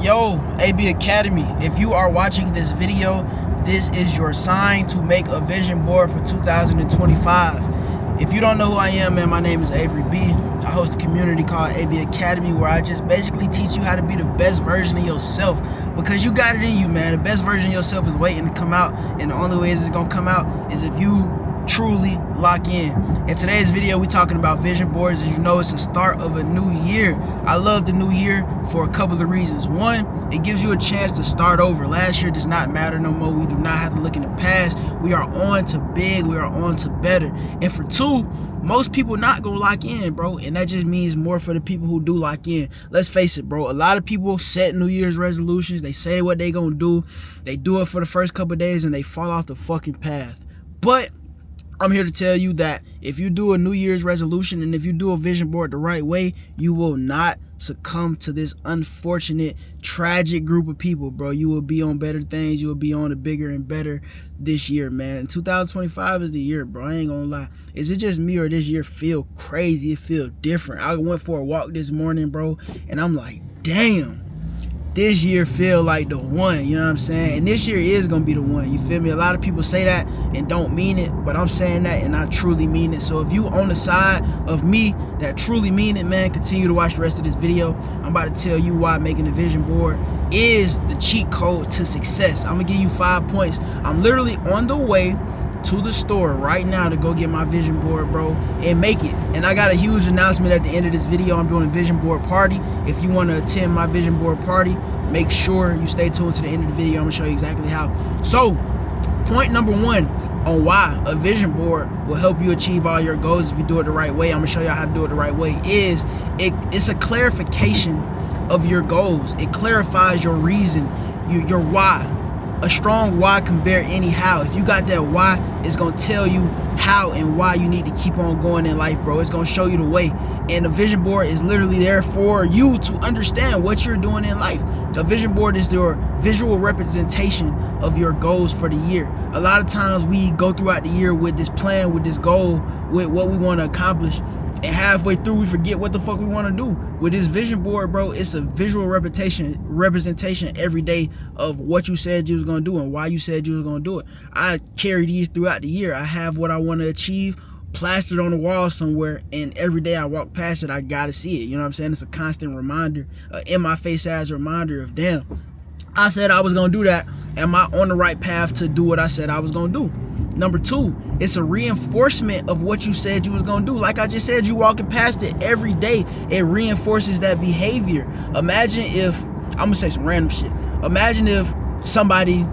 Yo, AB Academy, if you are watching this video, this is your sign to make a vision board for 2025. If you don't know who I am, man, my name is Avery B. I host a community called AB Academy where I just basically teach you how to be the best version of yourself, because you got it in you, man. The best version of yourself is waiting to come out, and the only way it's gonna come out is if you truly lock in. In today's video, we're talking about vision boards. As you know, it's the start of a new year. I love the new year for a couple of reasons. One, it gives you a chance to start over. Last year does not matter no more. We do not have to look in the past. We are on to big. We are on to better. And for two, most people not gonna lock in, bro, and that just means more for the people who do lock in. Let's face it, bro, a lot of people set New Year's resolutions. They say what they gonna do. They do it for the first couple of days and they fall off the fucking path. But I'm here to tell you that if you do a New Year's resolution and if you do a vision board the right way, you will not succumb to this unfortunate, tragic group of people, bro. You will be on better things. You will be on the bigger and better this year, man. And 2025 is the year, bro. I ain't gonna lie. Is it just me or this year feel crazy? It feel different. I went for a walk this morning, bro, and I'm like, damn. This year feel like the one, you know what I'm saying? And this year is gonna be the one, you feel me? A lot of people say that and don't mean it, but I'm saying that and I truly mean it. So if you on the side of me that truly mean it, man, continue to watch the rest of this video. I'm about to tell you why making a vision board is the cheat code to success. I'm gonna give you 5 points. I'm literally on the way to the store right now to go get my vision board, bro, and make it. And I got a huge announcement at the end of this video. I'm doing a vision board party. If you want to attend my vision board party, make sure you stay tuned to the end of the video. I'm gonna show you exactly how. So point number one on why a vision board will help you achieve all your goals if you do it the right way, I'm gonna show you how to do it the right way, is it's a clarification of your goals. It clarifies your reason, your why. A strong why can bear any how. If you got that why, it's gonna tell you how and why you need to keep on going in life, bro. It's gonna show you the way. And the vision board is literally there for you to understand what you're doing in life. The vision board is your visual representation of your goals for the year. A lot of times we go throughout the year with this plan, with this goal, with what we want to accomplish, and halfway through we forget what the fuck we want to do. With this vision board, bro, it's a visual representation every day of what you said you was going to do and why you said you was going to do it. I carry these throughout the year. I have what I want to achieve plastered on the wall somewhere, and every day I walk past it, I gotta see it. You know what I'm saying? It's a constant reminder, in my face as a reminder of, damn, I said I was gonna do that. Am I on the right path to do what I said I was gonna do? Number two, it's a reinforcement of what you said you was gonna do. Like I just said, you walking past it every day, it reinforces that behavior. Imagine if, I'm gonna say some random shit. Imagine if somebody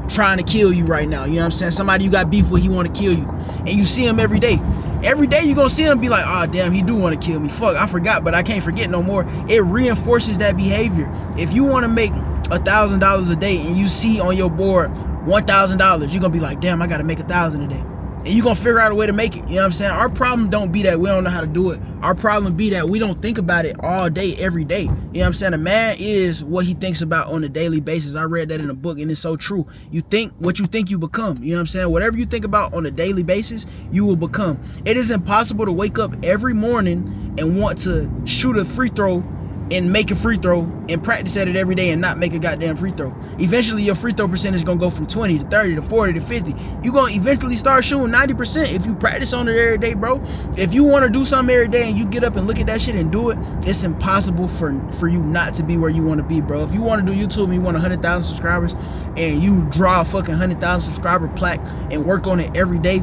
trying to kill you right now, you know what I'm saying? Somebody you got beef with, he want to kill you, and you see him every day. Every day you gonna see him be like, oh damn, he do want to kill me. Fuck, I forgot, but I can't forget no more. It reinforces that behavior. If you want to make $1,000 a day and you see on your board $1,000, you're gonna be like, damn, I gotta make 1,000 a day. And you're gonna figure out a way to make it. You know what I'm saying? Our problem don't be that we don't know how to do it. Our problem be that we don't think about it all day, every day. You know what I'm saying? A man is what he thinks about on a daily basis. I read that in a book and it's so true. You think what you think you become. You know what I'm saying? Whatever you think about on a daily basis, you will become. It is impossible to wake up every morning and want to shoot a free throw and make a free throw and practice at it every day and not make a goddamn free throw. Eventually your free throw percentage is gonna go from 20 to 30 to 40 to 50. You're gonna eventually start shooting 90% if you practice on it every day, bro. If you want to do something every day and you get up and look at that shit and do it, it's impossible for you not to be where you want to be, bro. If you want to do YouTube and you want 100,000 subscribers and you draw a fucking 100,000 subscriber plaque and work on it every day,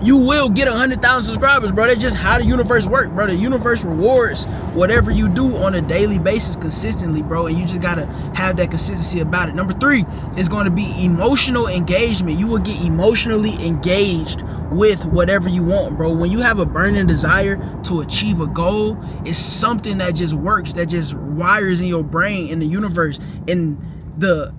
you will get 100,000 subscribers, bro. That's just how the universe works, bro. The universe rewards whatever you do on a daily basis consistently, bro, and you just gotta have that consistency about it. Number three is going to be emotional engagement. You will get emotionally engaged with whatever you want, bro. When you have a burning desire to achieve a goal, it's something that just works, that just wires in your brain, in the universe, in the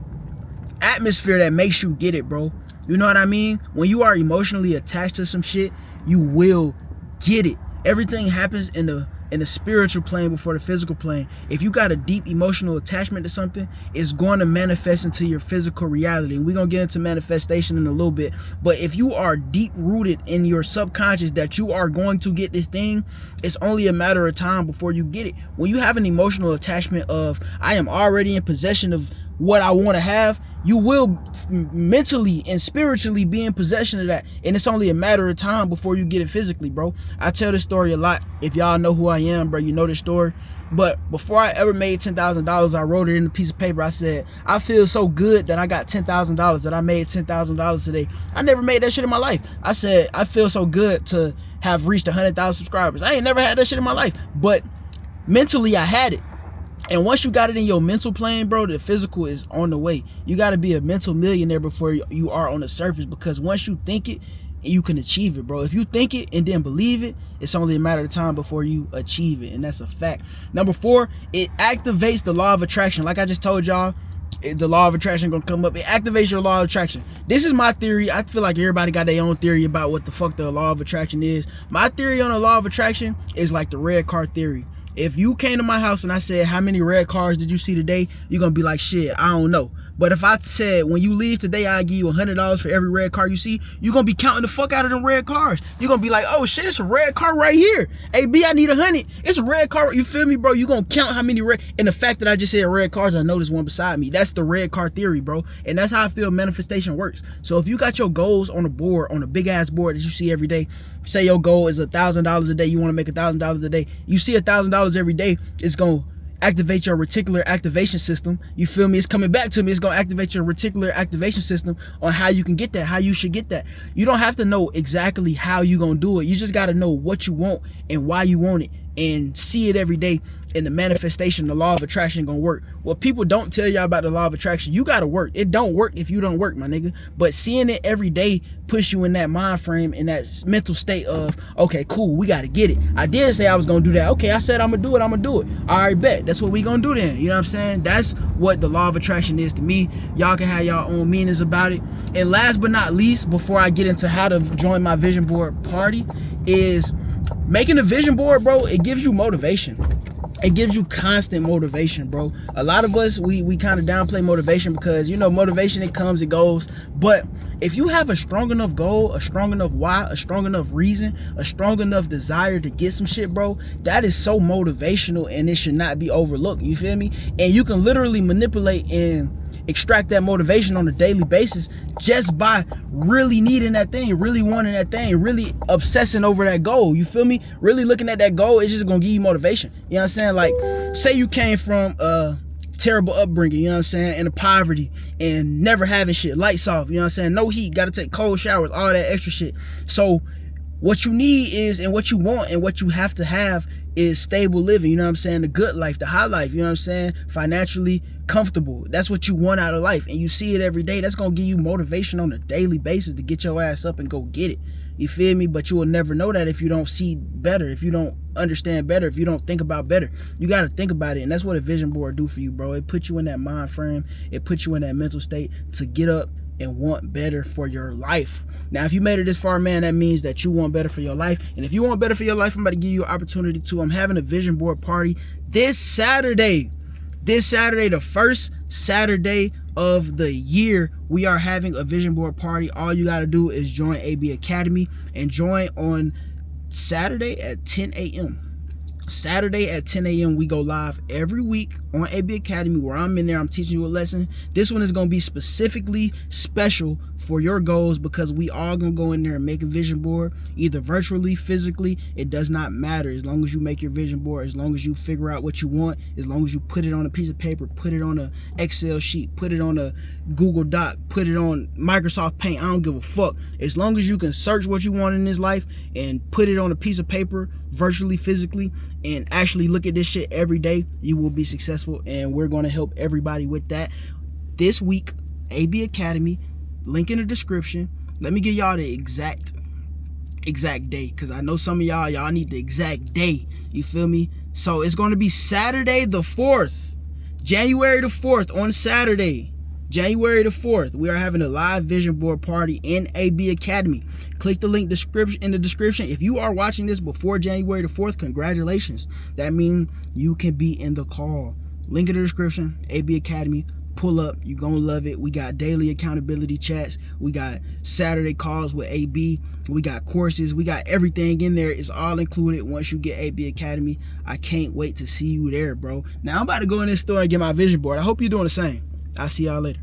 atmosphere that makes you get it, bro. You know what I mean? When you are emotionally attached to some shit, you will get it. Everything happens in in the spiritual plane before the physical plane. If you got a deep emotional attachment to something, it's going to manifest into your physical reality. And we're going to get into manifestation in a little bit. But if you are deep rooted in your subconscious that you are going to get this thing, it's only a matter of time before you get it. When you have an emotional attachment of, I am already in possession of what I want to have, you will mentally and spiritually be in possession of that. And it's only a matter of time before you get it physically, bro. I tell this story a lot. If y'all know who I am, bro, you know this story. But before I ever made $10,000, I wrote it in a piece of paper. I said, I feel so good that I got $10,000, that I made $10,000 today. I never made that shit in my life. I said, I feel so good to have reached 100,000 subscribers. I ain't never had that shit in my life. But mentally, I had it. And once you got it in your mental plane, bro, the physical is on the way. You got to be a mental millionaire before you are on the surface, because once you think it, you can achieve it, bro. If you think it and then believe it, it's only a matter of time before you achieve it. And that's a fact. Number 4, it activates the law of attraction. Like I just told y'all, the law of attraction gonna come up. It activates your law of attraction. This is my theory. I feel like everybody got their own theory about what the fuck the law of attraction is. My theory on the law of attraction is like the red car theory. If you came to my house and I said, how many red cars did you see today? You're going to be like, shit, I don't know. But if I said, when you leave today, I'll give you $100 for every red car you see, you're going to be counting the fuck out of them red cars. You're going to be like, oh shit, it's a red car right here. Hey, B, I need 100. It's a red car. You feel me, bro? You're going to count how many red. And the fact that I just said red cars, I know there's one beside me. That's the red car theory, bro. And that's how I feel manifestation works. So if you got your goals on a board, on a big ass board that you see every day, say your goal is $1,000 a day, you want to make $1,000 a day, you see $1,000 every day, it's going to activate your reticular activation system. You feel me? It's coming back to me. It's going to activate your reticular activation system on how you can get that, how you should get that. You don't have to know exactly how you're going to do it. You just got to know what you want and why you want it, and see it every day. And the manifestation, the law of attraction gonna work. What people don't tell y'all about the law of attraction, you gotta work. It don't work if you don't work, my nigga. But seeing it every day puts you in that mind frame, in that mental state of, okay, cool, we gotta get it. I did say I was gonna do that. Okay, I said I'm gonna do it, I'm gonna do it. All right, bet. That's what we gonna do then. You know what I'm saying? That's what the law of attraction is to me. Y'all can have y'all own meanings about it. And last but not least, before I get into how to join my vision board party, is making a vision board, bro. It gives you motivation. It gives you constant motivation, bro. A lot of us, we kind of downplay motivation because, you know, motivation, it comes, it goes. But if you have a strong enough goal, a strong enough why, a strong enough reason, a strong enough desire to get some shit, bro, that is so motivational, and it should not be overlooked. You feel me? And you can literally manipulate and extract that motivation on a daily basis just by really needing that thing, really wanting that thing, really obsessing over that goal. You feel me? Really looking at that goal, it's just gonna give you motivation. You know what I'm saying? Like, say you came from a terrible upbringing, you know what I'm saying, and poverty, and never having shit, lights off, you know what I'm saying, no heat, gotta take cold showers, all that extra shit. So what you need is, and what you want and what you have to have is stable living, you know what I'm saying, the good life, the high life, you know what I'm saying, financially comfortable. That's what you want out of life, and you see it every day. That's gonna give you motivation on a daily basis to get your ass up and go get it. You feel me? But you will never know that if you don't see better, if you don't understand better, if you don't think about better. You got to think about it, and that's what a vision board do for you, bro. It puts you in that mind frame, it puts you in that mental state to get up and want better for your life. Now, if you made it this far, man, that means that you want better for your life. And if you want better for your life, I'm about to give you an opportunity to. I'm having a vision board party this Saturday. This Saturday, the first Saturday of the year, we are having a vision board party. All you got to do is join AB Academy and join on Saturday at 10 a.m. Saturday at 10 a.m. we go live every week on AB Academy, where I'm in there, I'm teaching you a lesson. This one is going to be specifically special for your goals, because we all gonna go in there and make a vision board, either virtually, physically. It does not matter. As long as you make your vision board, as long as you figure out what you want, as long as you put it on a piece of paper, put it on a Excel sheet, put it on a Google Doc, put it on Microsoft Paint, I don't give a fuck. As long as you can search what you want in this life and put it on a piece of paper, virtually, physically, and actually look at this shit every day, you will be successful. And we're going to help everybody with that this week. AB Academy, link in the description. Let me give y'all the exact day, because I know some of y'all need the exact day. You feel me? So it's going to be Saturday the 4th, January the 4th, on Saturday, January the 4th, we are having a live vision board party in AB Academy. Click the link in the description. If you are watching this before January the 4th, congratulations. That means you can be in the call. Link in the description, AB Academy. Pull up, you're gonna love it. We got daily accountability chats, we got Saturday calls with AB, we got courses, we got everything in there. It's all included once you get AB Academy. I can't wait to see you there, bro. Now I'm about to go in this store and get my vision board. I hope you're doing the same. I'll see y'all later.